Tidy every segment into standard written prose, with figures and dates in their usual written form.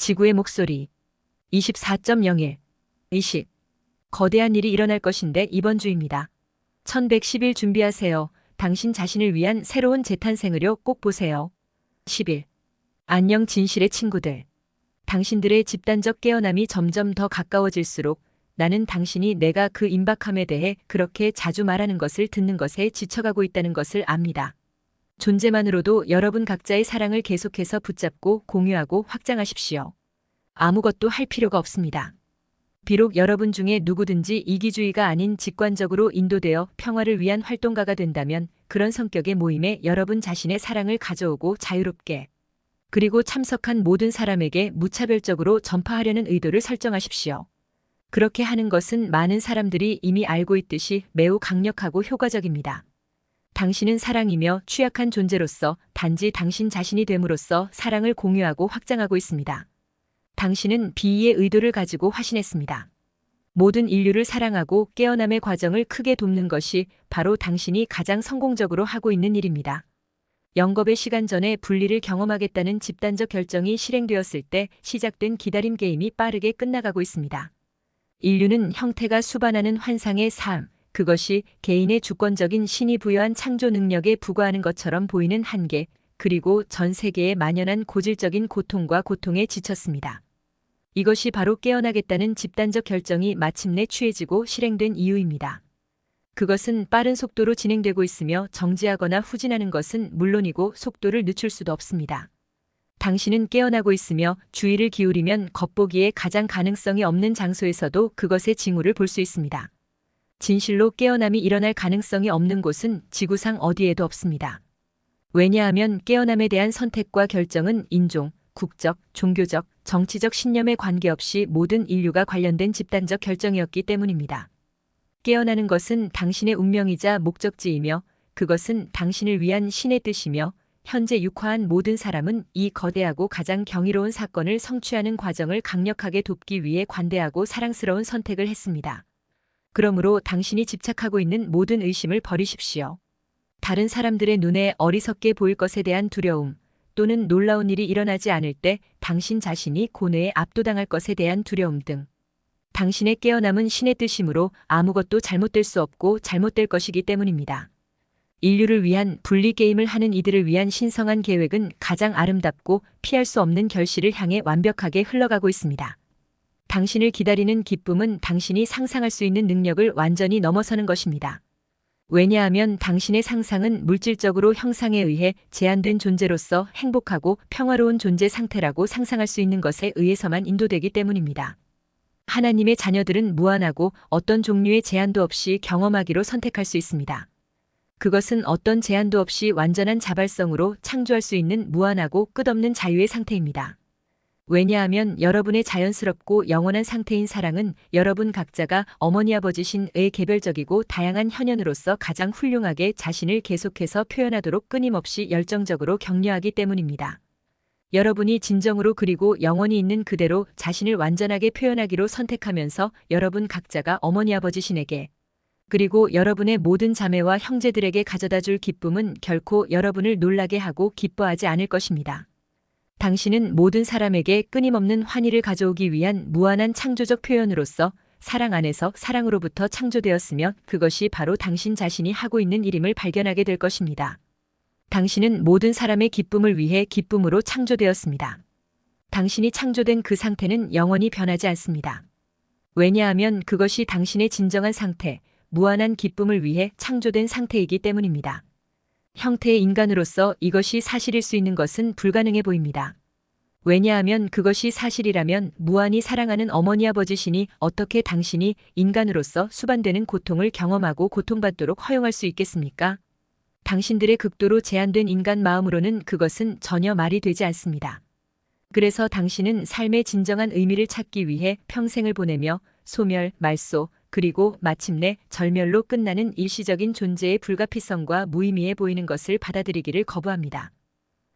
지구의 목소리 24.01 의식 거대한 일이 일어날 것인데 이번 주입니다. 1110일 준비하세요. 당신 자신을 위한 새로운 재탄생으로 꼭 보세요. 10일 안녕 진실의 친구들. 당신들의 집단적 깨어남이 점점 더 가까워질수록 나는 당신이 내가 그 임박함에 대해 그렇게 자주 말하는 것을 듣는 것에 지쳐가고 있다는 것을 압니다. 존재만으로도 여러분 각자의 사랑을 계속해서 붙잡고 공유하고 확장하십시오. 아무것도 할 필요가 없습니다. 비록 여러분 중에 누구든지 이기주의가 아닌 직관적으로 인도되어 평화를 위한 활동가가 된다면 그런 성격의 모임에 여러분 자신의 사랑을 가져오고 자유롭게 그리고 참석한 모든 사람에게 무차별적으로 전파하려는 의도를 설정하십시오. 그렇게 하는 것은 많은 사람들이 이미 알고 있듯이 매우 강력하고 효과적입니다. 당신은 사랑이며 취약한 존재로서 단지 당신 자신이 됨으로써 사랑을 공유하고 확장하고 있습니다. 당신은 비의의 의도를 가지고 화신했습니다. 모든 인류를 사랑하고 깨어남의 과정을 크게 돕는 것이 바로 당신이 가장 성공적으로 하고 있는 일입니다. 영겁의 시간 전에 분리를 경험하겠다는 집단적 결정이 실행되었을 때 시작된 기다림 게임이 빠르게 끝나가고 있습니다. 인류는 형태가 수반하는 환상의 삶, 그것이 개인의 주권적인 신이 부여한 창조 능력에 부과하는 것처럼 보이는 한계, 그리고 전 세계에 만연한 고질적인 고통과 고통에 지쳤습니다. 이것이 바로 깨어나겠다는 집단적 결정이 마침내 취해지고 실행된 이유입니다. 그것은 빠른 속도로 진행되고 있으며 정지하거나 후진하는 것은 물론이고 속도를 늦출 수도 없습니다. 당신은 깨어나고 있으며 주의를 기울이면 겉보기에 가장 가능성이 없는 장소에서도 그것의 징후를 볼 수 있습니다. 진실로 깨어남이 일어날 가능성이 없는 곳은 지구상 어디에도 없습니다. 왜냐하면 깨어남에 대한 선택과 결정은 인종, 국적, 종교적, 정치적 신념에 관계없이 모든 인류가 관련된 집단적 결정이었기 때문입니다. 깨어나는 것은 당신의 운명이자 목적지이며 그것은 당신을 위한 신의 뜻이며 현재 육화한 모든 사람은 이 거대하고 가장 경이로운 사건을 성취하는 과정을 강력하게 돕기 위해 관대하고 사랑스러운 선택을 했습니다. 그러므로 당신이 집착하고 있는 모든 의심을 버리십시오. 다른 사람들의 눈에 어리석게 보일 것에 대한 두려움, 또는 놀라운 일이 일어나지 않을 때 당신 자신이 고뇌에 압도당할 것에 대한 두려움 등. 당신의 깨어남은 신의 뜻이므로 아무것도 잘못될 수 없고 잘못될 것이기 때문입니다. 인류를 위한 분리 게임을 하는 이들을 위한 신성한 계획은 가장 아름답고 피할 수 없는 결실을 향해 완벽하게 흘러가고 있습니다. 당신을 기다리는 기쁨은 당신이 상상할 수 있는 능력을 완전히 넘어서는 것입니다. 왜냐하면 당신의 상상은 물질적으로 형상에 의해 제한된 존재로서 행복하고 평화로운 존재 상태라고 상상할 수 있는 것에 의해서만 인도되기 때문입니다. 하나님의 자녀들은 무한하고 어떤 종류의 제한도 없이 경험하기로 선택할 수 있습니다. 그것은 어떤 제한도 없이 완전한 자발성으로 창조할 수 있는 무한하고 끝없는 자유의 상태입니다. 왜냐하면 여러분의 자연스럽고 영원한 상태인 사랑은 여러분 각자가 어머니 아버지신의 개별적이고 다양한 현현으로서 가장 훌륭하게 자신을 계속해서 표현하도록 끊임없이 열정적으로 격려하기 때문입니다. 여러분이 진정으로 그리고 영원히 있는 그대로 자신을 완전하게 표현하기로 선택하면서 여러분 각자가 어머니 아버지신에게 그리고 여러분의 모든 자매와 형제들에게 가져다 줄 기쁨은 결코 여러분을 놀라게 하고 기뻐하지 않을 것입니다. 당신은 모든 사람에게 끊임없는 환희를 가져오기 위한 무한한 창조적 표현으로서 사랑 안에서 사랑으로부터 창조되었으며 그것이 바로 당신 자신이 하고 있는 일임을 발견하게 될 것입니다. 당신은 모든 사람의 기쁨을 위해 기쁨으로 창조되었습니다. 당신이 창조된 그 상태는 영원히 변하지 않습니다. 왜냐하면 그것이 당신의 진정한 상태, 무한한 기쁨을 위해 창조된 상태이기 때문입니다. 형태의 인간으로서 이것이 사실일 수 있는 것은 불가능해 보입니다. 왜냐하면 그것이 사실이라면 무한히 사랑하는 어머니 아버지신이 어떻게 당신이 인간으로서 수반되는 고통을 경험하고 고통받도록 허용할 수 있겠습니까? 당신들의 극도로 제한된 인간 마음으로는 그것은 전혀 말이 되지 않습니다. 그래서 당신은 삶의 진정한 의미를 찾기 위해 평생을 보내며 소멸, 말소, 그리고 마침내 절멸로 끝나는 일시적인 존재의 불가피성과 무의미해 보이는 것을 받아들이기를 거부합니다.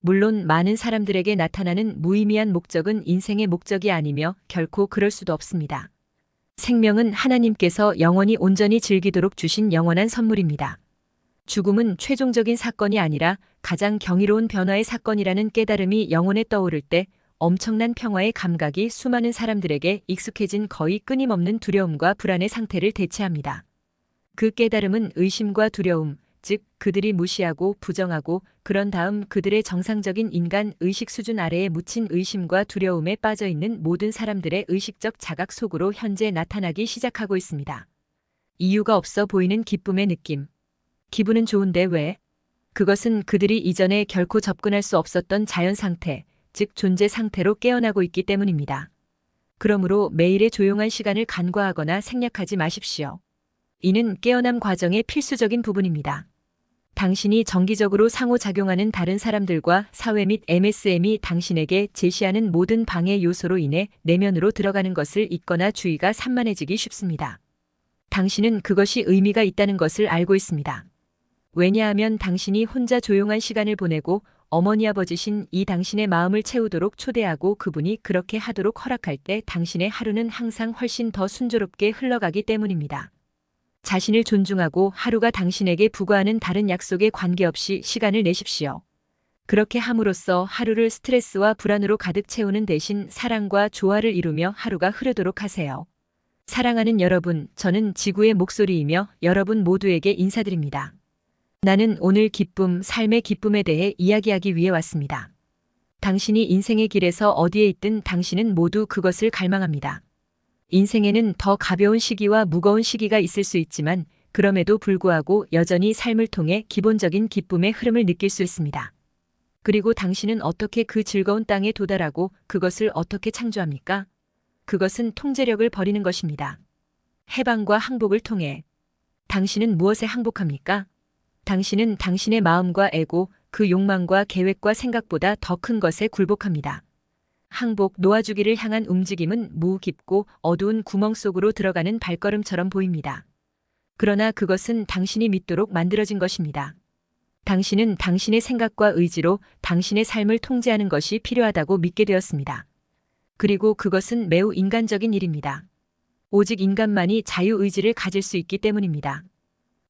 물론 많은 사람들에게 나타나는 무의미한 목적은 인생의 목적이 아니며 결코 그럴 수도 없습니다. 생명은 하나님께서 영원히 온전히 즐기도록 주신 영원한 선물입니다. 죽음은 최종적인 사건이 아니라 가장 경이로운 변화의 사건이라는 깨달음이 영혼에 떠오를 때 엄청난 평화의 감각이 수많은 사람들에게 익숙해진 거의 끊임없는 두려움과 불안의 상태를 대체합니다. 그 깨달음은 의심과 두려움, 즉 그들이 무시하고 부정하고 그런 다음 그들의 정상적인 인간 의식 수준 아래에 묻힌 의심과 두려움에 빠져 있는 모든 사람들의 의식적 자각 속으로 현재 나타나기 시작하고 있습니다. 이유가 없어 보이는 기쁨의 느낌. 기분은 좋은데 왜? 그것은 그들이 이전에 결코 접근할 수 없었던 자연 상태, 즉 존재 상태로 깨어나고 있기 때문입니다. 그러므로 매일의 조용한 시간을 간과하거나 생략하지 마십시오. 이는 깨어남 과정의 필수적인 부분입니다. 당신이 정기적으로 상호작용하는 다른 사람들과 사회 및 MSM이 당신에게 제시하는 모든 방해 요소로 인해 내면으로 들어가는 것을 잊거나 주의가 산만해지기 쉽습니다. 당신은 그것이 의미가 있다는 것을 알고 있습니다. 왜냐하면 당신이 혼자 조용한 시간을 보내고 어머니 아버지신 이 당신의 마음을 채우도록 초대하고 그분이 그렇게 하도록 허락할 때 당신의 하루는 항상 훨씬 더 순조롭게 흘러가기 때문입니다. 자신을 존중하고 하루가 당신에게 부과하는 다른 약속에 관계없이 시간을 내십시오. 그렇게 함으로써 하루를 스트레스와 불안으로 가득 채우는 대신 사랑과 조화를 이루며 하루가 흐르도록 하세요. 사랑하는 여러분, 저는 지구의 목소리이며 여러분 모두에게 인사드립니다. 나는 오늘 기쁨, 삶의 기쁨에 대해 이야기하기 위해 왔습니다. 당신이 인생의 길에서 어디에 있든 당신은 모두 그것을 갈망합니다. 인생에는 더 가벼운 시기와 무거운 시기가 있을 수 있지만 그럼에도 불구하고 여전히 삶을 통해 기본적인 기쁨의 흐름을 느낄 수 있습니다. 그리고 당신은 어떻게 그 즐거운 땅에 도달하고 그것을 어떻게 창조합니까? 그것은 통제력을 버리는 것입니다. 해방과 항복을 통해. 당신은 무엇에 항복합니까? 당신은 당신의 마음과 에고, 그 욕망과 계획과 생각보다 더 큰 것에 굴복합니다. 항복, 놓아주기를 향한 움직임은 무깊고 어두운 구멍 속으로 들어가는 발걸음처럼 보입니다. 그러나 그것은 당신이 믿도록 만들어진 것입니다. 당신은 당신의 생각과 의지로 당신의 삶을 통제하는 것이 필요하다고 믿게 되었습니다. 그리고 그것은 매우 인간적인 일입니다. 오직 인간만이 자유의지를 가질 수 있기 때문입니다.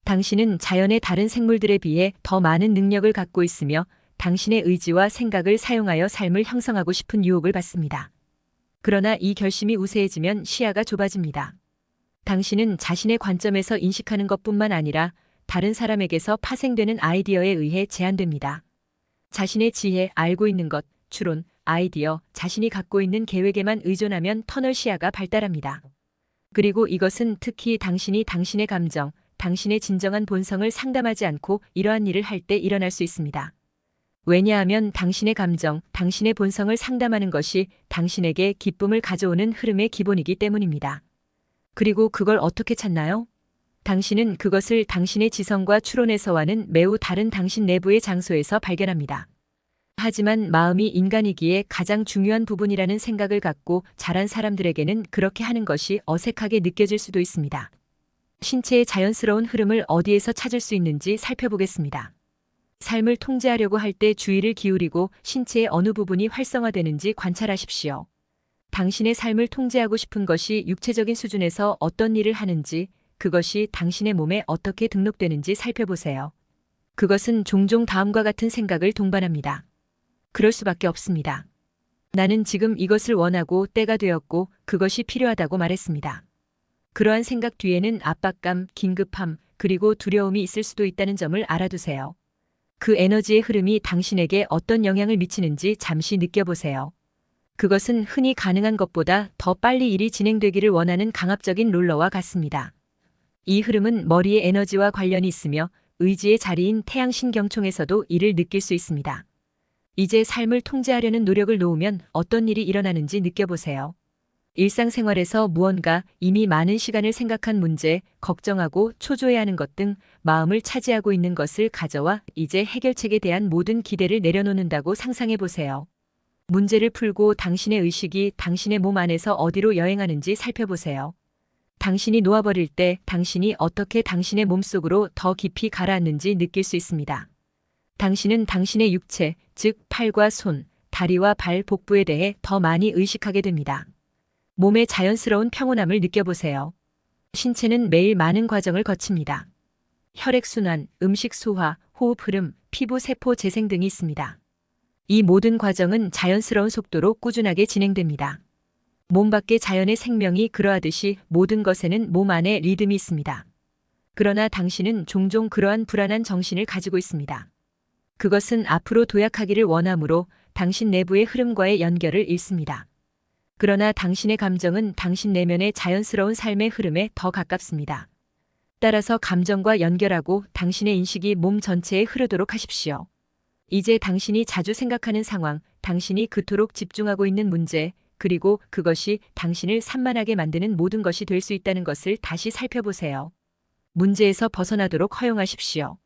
당신은 자연의 다른 생물들에 비해 더 많은 능력을 갖고 있으며 당신의 의지와 생각을 사용하여 삶을 형성하고 싶은 유혹을 받습니다. 그러나 이 결심이 우세해지면 시야가 좁아집니다. 당신은 자신의 관점에서 인식하는 것뿐만 아니라 다른 사람에게서 파생되는 아이디어에 의해 제한됩니다. 자신의 지혜, 알고 있는 것, 추론, 아이디어, 자신이 갖고 있는 계획에만 의존하면 터널 시야가 발달합니다. 그리고 이것은 특히 당신이 당신의 감정, 당신의 진정한 본성을 상담하지 않고 이러한 일을 할 때 일어날 수 있습니다. 왜냐하면 당신의 감정, 당신의 본성을 상담하는 것이 당신에게 기쁨을 가져오는 흐름의 기본이기 때문입니다. 그리고 그걸 어떻게 찾나요? 당신은 그것을 당신의 지성과 추론에서와는 매우 다른 당신 내부의 장소에서 발견합니다. 하지만 마음이 인간이기에 가장 중요한 부분이라는 생각을 갖고 자란 사람들에게는 그렇게 하는 것이 어색하게 느껴질 수도 있습니다. 신체의 자연스러운 흐름을 어디에서 찾을 수 있는지 살펴보겠습니다. 삶을 통제하려고 할 때 주의를 기울이고 신체의 어느 부분이 활성화되는지 관찰하십시오. 당신의 삶을 통제하고 싶은 것이 육체적인 수준에서 어떤 일을 하는지, 그것이 당신의 몸에 어떻게 등록되는지 살펴보세요. 그것은 종종 다음과 같은 생각을 동반합니다. 그럴 수밖에 없습니다. 나는 지금 이것을 원하고 때가 되었고 그것이 필요하다고 말했습니다. 그러한 생각 뒤에는 압박감, 긴급함, 그리고 두려움이 있을 수도 있다는 점을 알아두세요. 그 에너지의 흐름이 당신에게 어떤 영향을 미치는지 잠시 느껴보세요. 그것은 흔히 가능한 것보다 더 빨리 일이 진행되기를 원하는 강압적인 롤러와 같습니다. 이 흐름은 머리의 에너지와 관련이 있으며 의지의 자리인 태양신경총에서도 이를 느낄 수 있습니다. 이제 삶을 통제하려는 노력을 놓으면 어떤 일이 일어나는지 느껴보세요. 일상생활에서 무언가 이미 많은 시간을 생각한 문제, 걱정하고 초조해하는 것 등 마음을 차지하고 있는 것을 가져와 이제 해결책에 대한 모든 기대를 내려놓는다고 상상해 보세요. 문제를 풀고 당신의 의식이 당신의 몸 안에서 어디로 여행하는지 살펴보세요. 당신이 놓아버릴 때 당신이 어떻게 당신의 몸속으로 더 깊이 가라앉는지 느낄 수 있습니다. 당신은 당신의 육체, 즉 팔과 손, 다리와 발, 복부에 대해 더 많이 의식하게 됩니다. 몸의 자연스러운 평온함을 느껴보세요. 신체는 매일 많은 과정을 거칩니다. 혈액순환, 음식 소화, 호흡 흐름, 피부 세포 재생 등이 있습니다. 이 모든 과정은 자연스러운 속도로 꾸준하게 진행됩니다. 몸 밖의 자연의 생명이 그러하듯이 모든 것에는 몸 안에 리듬이 있습니다. 그러나 당신은 종종 그러한 불안한 정신을 가지고 있습니다. 그것은 앞으로 도약하기를 원하므로 당신 내부의 흐름과의 연결을 잃습니다. 그러나 당신의 감정은 당신 내면의 자연스러운 삶의 흐름에 더 가깝습니다. 따라서 감정과 연결하고 당신의 인식이 몸 전체에 흐르도록 하십시오. 이제 당신이 자주 생각하는 상황, 당신이 그토록 집중하고 있는 문제, 그리고 그것이 당신을 산만하게 만드는 모든 것이 될 수 있다는 것을 다시 살펴보세요. 문제에서 벗어나도록 허용하십시오.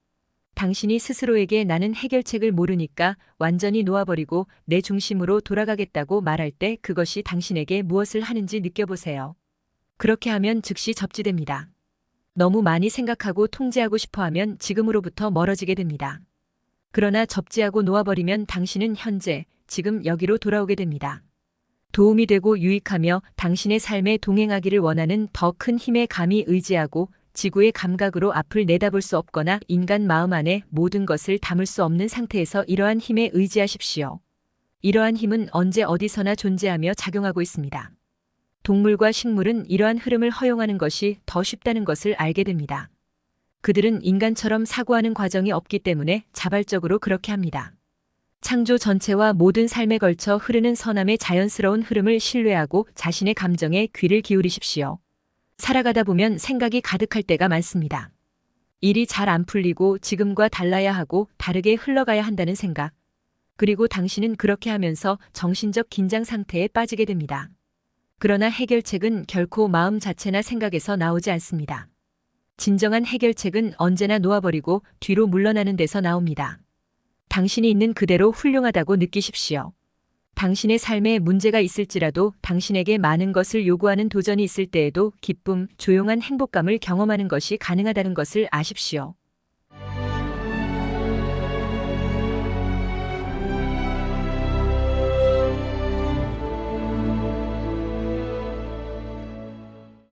당신이 스스로에게 나는 해결책을 모르니까 완전히 놓아버리고 내 중심으로 돌아가겠다고 말할 때 그것이 당신에게 무엇을 하는지 느껴보세요. 그렇게 하면 즉시 접지됩니다. 너무 많이 생각하고 통제하고 싶어하면 지금으로부터 멀어지게 됩니다. 그러나 접지하고 놓아버리면 당신은 현재, 지금 여기로 돌아오게 됩니다. 도움이 되고 유익하며 당신의 삶에 동행하기를 원하는 더 큰 힘에 감히 의지하고 지구의 감각으로 앞을 내다볼 수 없거나 인간 마음 안에 모든 것을 담을 수 없는 상태에서 이러한 힘에 의지하십시오. 이러한 힘은 언제 어디서나 존재하며 작용하고 있습니다. 동물과 식물은 이러한 흐름을 허용하는 것이 더 쉽다는 것을 알게 됩니다. 그들은 인간처럼 사고하는 과정이 없기 때문에 자발적으로 그렇게 합니다. 창조 전체와 모든 삶에 걸쳐 흐르는 선함의 자연스러운 흐름을 신뢰하고 자신의 감정에 귀를 기울이십시오. 살아가다 보면 생각이 가득할 때가 많습니다. 일이 잘 안 풀리고 지금과 달라야 하고 다르게 흘러가야 한다는 생각. 그리고 당신은 그렇게 하면서 정신적 긴장 상태에 빠지게 됩니다. 그러나 해결책은 결코 마음 자체나 생각에서 나오지 않습니다. 진정한 해결책은 언제나 놓아버리고 뒤로 물러나는 데서 나옵니다. 당신이 있는 그대로 훌륭하다고 느끼십시오. 당신의 삶에 문제가 있을지라도 당신에게 많은 것을 요구하는 도전이 있을 때에도 기쁨, 조용한 행복감을 경험하는 것이 가능하다는 것을 아십시오.